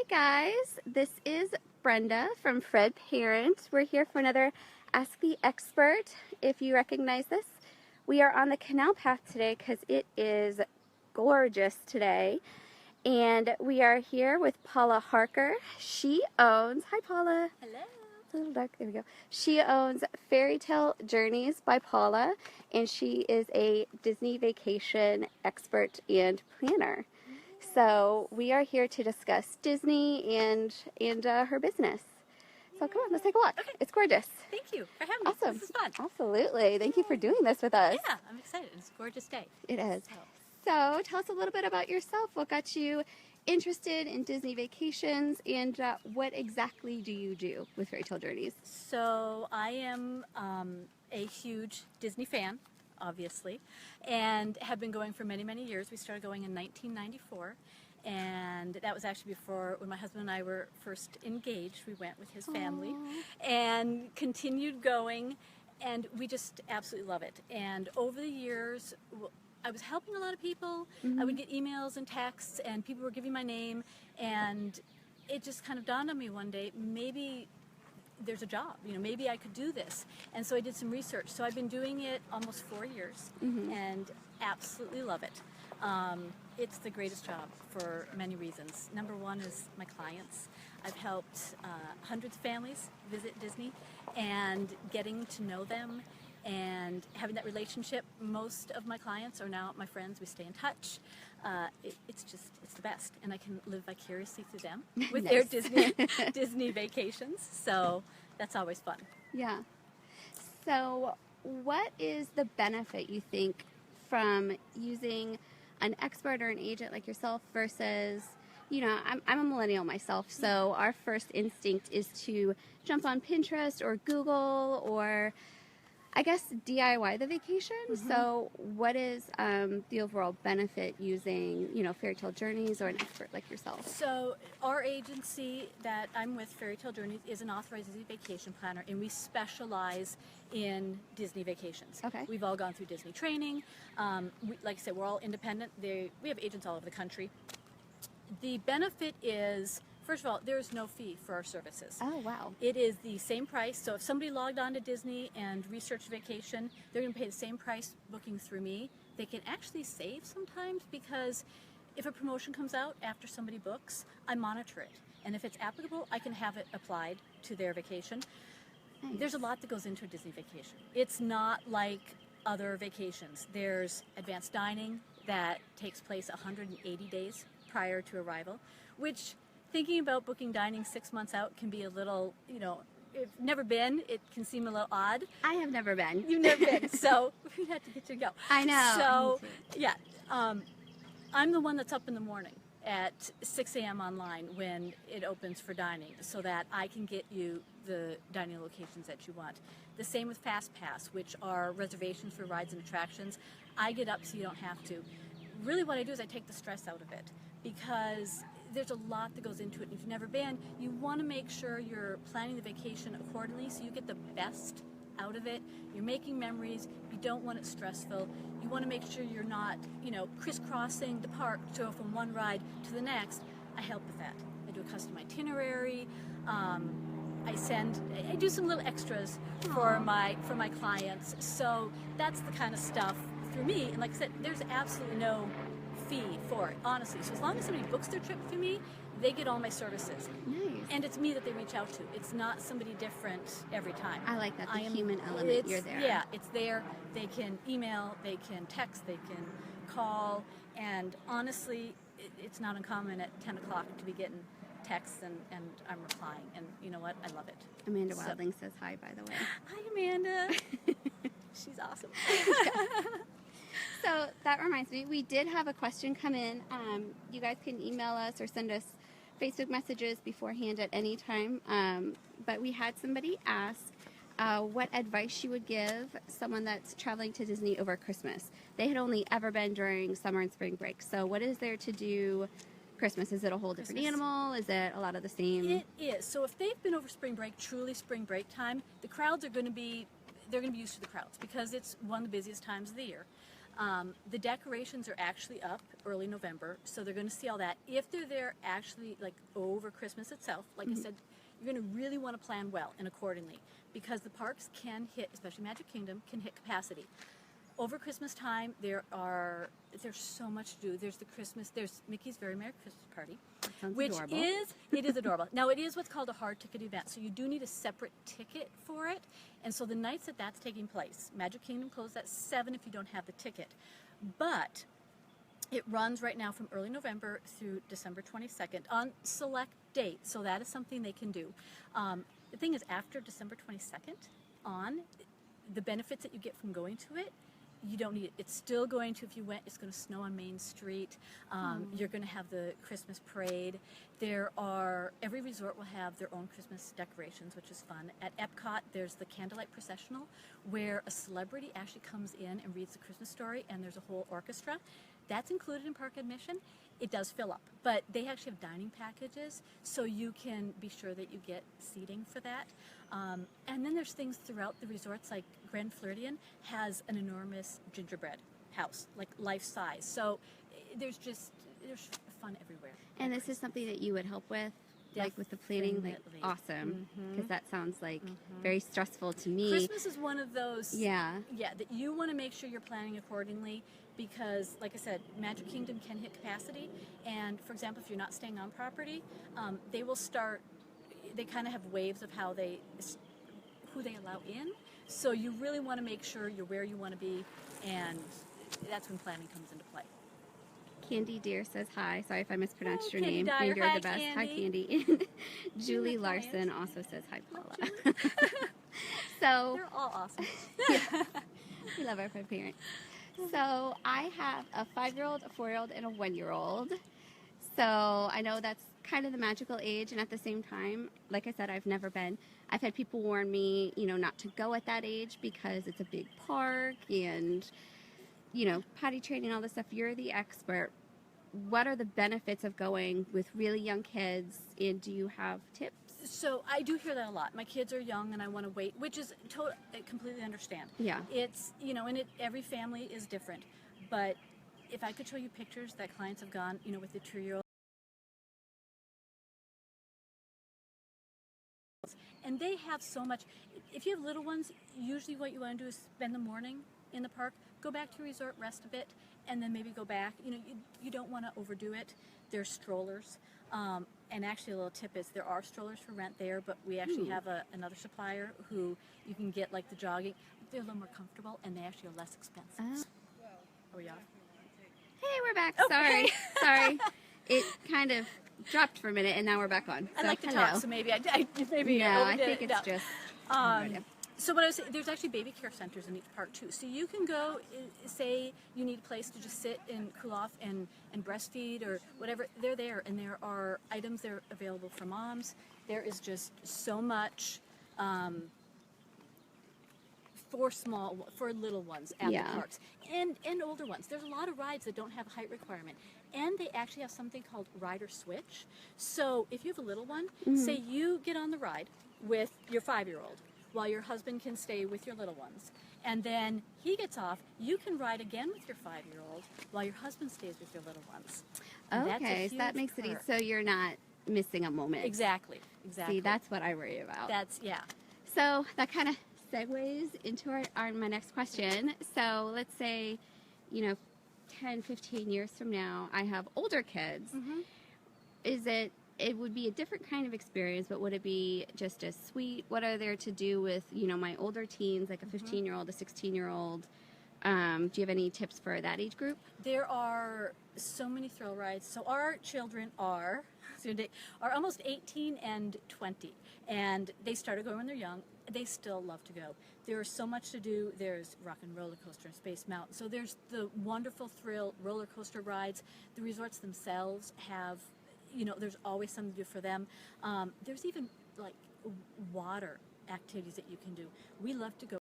guys, this is Brenda from Fred Parent. We're here for another Ask the Expert. If you recognize this, we are on the Canal Path today because it is gorgeous today. And we are here with Paula Harker. She owns, hi Paula. Hello. It's a little dark, there we go. She owns Fairytale Journeys by Paula, and she is a Disney vacation expert and planner. So we are here to discuss Disney and her business. So come on, let's take a look. Okay. It's gorgeous. Thank you for having me. Awesome. This is fun. Absolutely. Thank you for doing this with us. Yeah, I'm excited. It's a gorgeous day. It is. So tell us a little bit about yourself. What got you interested in Disney vacations, and what exactly do you do with Fairytale Journeys? So I am a huge Disney fan, obviously, and have been going for many, many years. We started going in 1994, and that was actually before, when my husband and I were first engaged. We went with his family. Aww. And continued going, and we just absolutely love it. And over the years, I was helping a lot of people. I would get emails and texts, and people were giving my name, and it just kind of dawned on me one day, maybe there's a job, maybe I could do this. And so I did some research. So I've been doing it almost 4 years, and absolutely love it. It's the greatest job for many reasons. Number one is my clients. I've helped hundreds of families visit Disney, and getting to know them and having that relationship. Most of my clients are now my friends. We stay in touch. It's the best, and I can live vicariously through them with their Disney vacations. So that's always fun. Yeah. So what is the benefit, you think, from using an expert or an agent like yourself versus, I'm a millennial myself, so our first instinct is to jump on Pinterest or Google or, I guess, DIY the vacation. So what is the overall benefit using, Fairytale Journeys or an expert like yourself? So our agency that I'm with, Fairytale Journeys, is an authorized Disney vacation planner, and we specialize in Disney vacations. Okay. We've all gone through Disney training. Like I said, we're all independent. We have agents all over the country. The benefit is, first of all, there's no fee for our services. Oh, wow. It is the same price. So if somebody logged on to Disney and researched vacation, they're going to pay the same price booking through me. They can actually save sometimes, because if a promotion comes out after somebody books, I monitor it. And if it's applicable, I can have it applied to their vacation. Nice. There's a lot that goes into a Disney vacation. It's not like other vacations. There's advanced dining that takes place 180 days prior to arrival, which, thinking about booking dining 6 months out can be a little, if never been, it can seem a little odd. I have never been. You've never been, so we had to get you to go. I know. So, yeah, I'm the one that's up in the morning at 6 a.m. online when it opens for dining, so that I can get you the dining locations that you want. The same with Fast Pass, which are reservations for rides and attractions. I get up so you don't have to. Really what I do is I take the stress out of it, because there's a lot that goes into it. If you've never been, you want to make sure you're planning the vacation accordingly so you get the best out of it. You're making memories. You don't want it stressful. You want to make sure you're not, crisscrossing the park to go from one ride to the next. I help with that. I do a custom itinerary. I do some little extras for my clients. So that's the kind of stuff through me. And like I said, there's absolutely no fee for it, honestly. So as long as somebody books their trip through me, they get all my services. Nice. And it's me that they reach out to. It's not somebody different every time. I like that, the human element. You're there. Yeah, it's there. They can email, they can text, they can call, and honestly, it's not uncommon at 10 o'clock to be getting texts, and I'm replying, and you know what? I love it. Amanda Wilding says hi, by the way. Hi, Amanda. She's awesome. So that reminds me, we did have a question come in. You guys can email us or send us Facebook messages beforehand at any time. But we had somebody ask what advice you would give someone that's traveling to Disney over Christmas. They had only ever been during summer and spring break. So what is there to do Christmas? Is it a whole different animal? Is it a lot of the same? It is. So if they've been over spring break, truly spring break time, the crowds are going to be, they're going to be used to the crowds, because it's one of the busiest times of the year. The decorations are actually up early November, so they're going to see all that. If they're there actually like over Christmas itself, like I said, you're going to really want to plan well and accordingly, because the parks can hit, especially Magic Kingdom, can hit capacity. Over Christmas time, there's so much to do. There's Mickey's Very Merry Christmas Party, which adorable. it is adorable. Now, it is what's called a hard ticket event, so you do need a separate ticket for it. And so the nights that that's taking place, Magic Kingdom closes at 7 if you don't have the ticket. But it runs right now from early November through December 22nd on select dates, so that is something they can do. The thing is, after December 22nd on, the benefits that you get from going to it, you don't need it. It's still going to, if you went, it's going to snow on Main Street. You're going to have the Christmas parade. Every resort will have their own Christmas decorations, which is fun. At Epcot, there's the Candlelight Processional, where a celebrity actually comes in and reads the Christmas story, and there's a whole orchestra. That's included in park admission. It does fill up, but they actually have dining packages, so you can be sure that you get seating for that. And then there's things throughout the resorts, like Grand Floridian has an enormous gingerbread house, like life size. So there's fun everywhere. And this is something that you would help with, like with the planning? Like, Definitely. awesome, because that sounds like very stressful to me. Christmas is one of those, Yeah. that you want to make sure you're planning accordingly, because, like I said, Magic Kingdom can hit capacity, and for example, if you're not staying on property, they kind of have waves of who they allow in, so you really want to make sure you're where you want to be, and that's when planning comes into play. Candy Deer says hi. Sorry if I mispronounced your Candy name. Dyer. You're Hi, the best. Candy. Hi, Candy. Julie my Larson clients. also says hi, Paula. So They're all awesome. we love our parents. So I have a 5-year-old, a 4-year-old, and a 1-year-old. So I know that's kind of the magical age, and at the same time, like I said, I've never been. I've had people warn me, not to go at that age because it's a big park and, potty training, all this stuff. You're the expert. What are the benefits of going with really young kids, and do you have tips? So I do hear that a lot. My kids are young and I want to wait, which is I completely understand. Yeah. It's, every family is different. But if I could show you pictures that clients have gone, with the 2-year-old, and they have so much. If you have little ones, usually what you want to do is spend the morning in the park, go back to your resort, rest a bit, and then maybe go back. You don't want to overdo it. There's strollers. And actually, a little tip is there are strollers for rent there, but we actually have another supplier who you can get, like the jogging. They're a little more comfortable, and they actually are less expensive. Are we off? Hey, we're back. Okay. Sorry. It kind of dropped for a minute, and now we're back on. I So, like to hello. talk, so maybe I No, I overdid think it. it's No. just... So what I was saying, there's actually baby care centers in each park too. So you can go, say you need a place to just sit and cool off and breastfeed or whatever. They're there, and there are items there available for moms. There is just so much for little ones at the parks and older ones. There's a lot of rides that don't have a height requirement, and they actually have something called rider switch. So if you have a little one, say you get on the ride with your 5-year-old, while your husband can stay with your little ones. And then he gets off, you can ride again with your 5-year-old while your husband stays with your little ones. Okay, so that makes it easy. So you're not missing a moment. Exactly. See, that's what I worry about. Yeah. So that kind of segues into my next question. So let's say, 10, 15 years from now, I have older kids. It would be a different kind of experience, but would it be just as sweet? What are there to do with, my older teens, like a 15-year-old, a 16-year-old? Do you have any tips for that age group? There are so many thrill rides. So our children are almost 18 and 20, and they started going when they're young. They still love to go. There's so much to do. There's Rock and Roller Coaster and Space Mountain. So there's the wonderful thrill roller coaster rides. The resorts themselves have, there's always something to do for them. There's even like water activities that you can do. We love to go